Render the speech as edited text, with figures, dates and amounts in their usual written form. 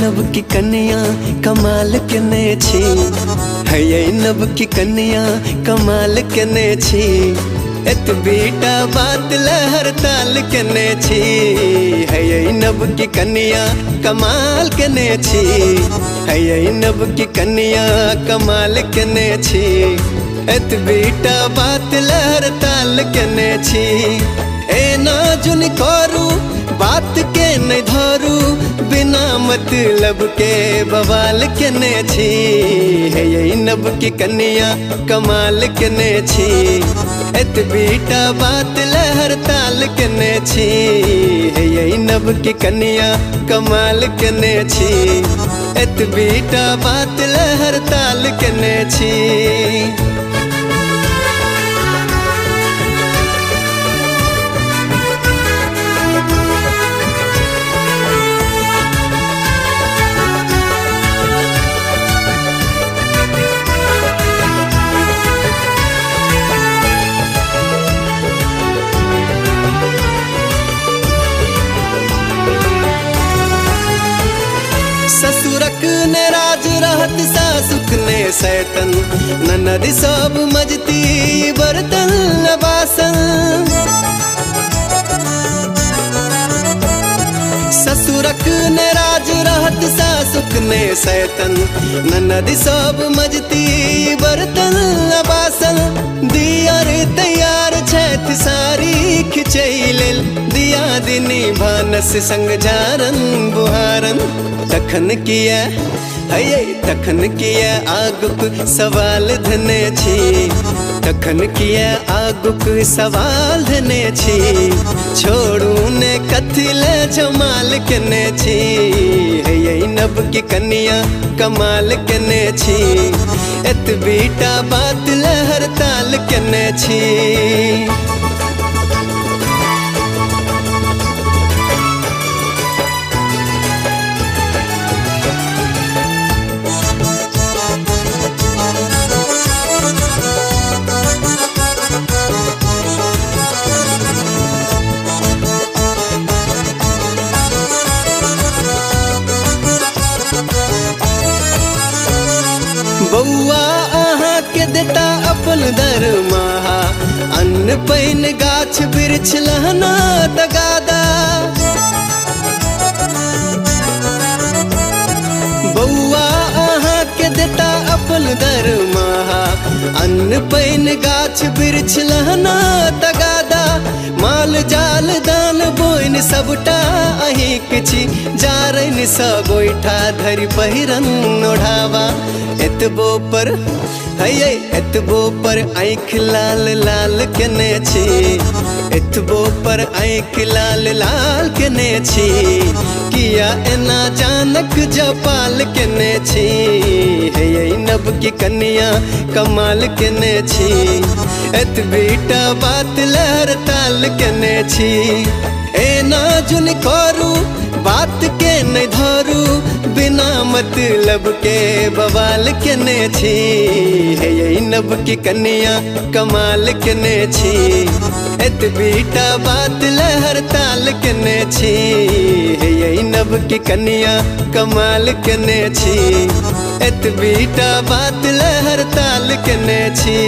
नब की कन्या कमाल केने छी, है नब की कन्या कमाल केने छी। एत बेटा बात लहर ताल केने छी, है नब की कन्या कमाल केने छी, है नब की कन्या कमाल केने छी। एत बेटा बात लहर ताल केने छी। ए ना जुन करू बात के नहीं धरू, बिना मतलब के बवाल केने छी, है नब की कन्या कमाल केने छी। एत बेटा बात लहर ताल केने छी, है नब की कन्या कमाल केने छी। एत बेटा बात लहर ताल केने छी। ससुरक ने राज रहत सासुक ने सैतन, ननद सब मजती बर्तन बासन। ससुरक ने राज रहत सासुक ने सैतन, ननद सब मजती बर्तन बासन। दियर तैयार छैथ सारी खिचैलेल, दिया दिनी भानस संग जारन बुहारन। तखन किया है तखन किया आगुक सवाल धने छी, तखन किया आगुक सवाल धने छी। छोड़ू ने कथिले जमाल केने छी, है नब की कन्या कमाल केने छी। एत बेटा बात लहर ताल केने छी। बउआ अहाँ के देता अपन दरमाहा, अन्न पैन गाछ वृक्ष लहना तगादा। बउआ अहाँ के देता अपन दरमाहा, अन्न पैन गाछ वृक्ष लहना तगादा। माल जाल दान बोइन सबटा अहींक छी, जारनि सँ गोइठा धरि पहिरन ओढ़ावा। एतबो पर है एतबो पर आँख लाल लाल केने छी, एतबो पर आँख लाल लाल केने छी। किया एना जानक जपाल केने छी, है नब की कन्या कमाल केने छी। एत बेटा बात लहर ताल केने छी। ए ना जुन करू बात के नहीं धरू, बिना मतलब के बवाल केने छी, है नब की कन्या कमाल केने छी। एत बेटा बात लहर ताल केने छी, है नब की कन्या कमाल केने छी। एत बेटा बात लहर ताल केने छी।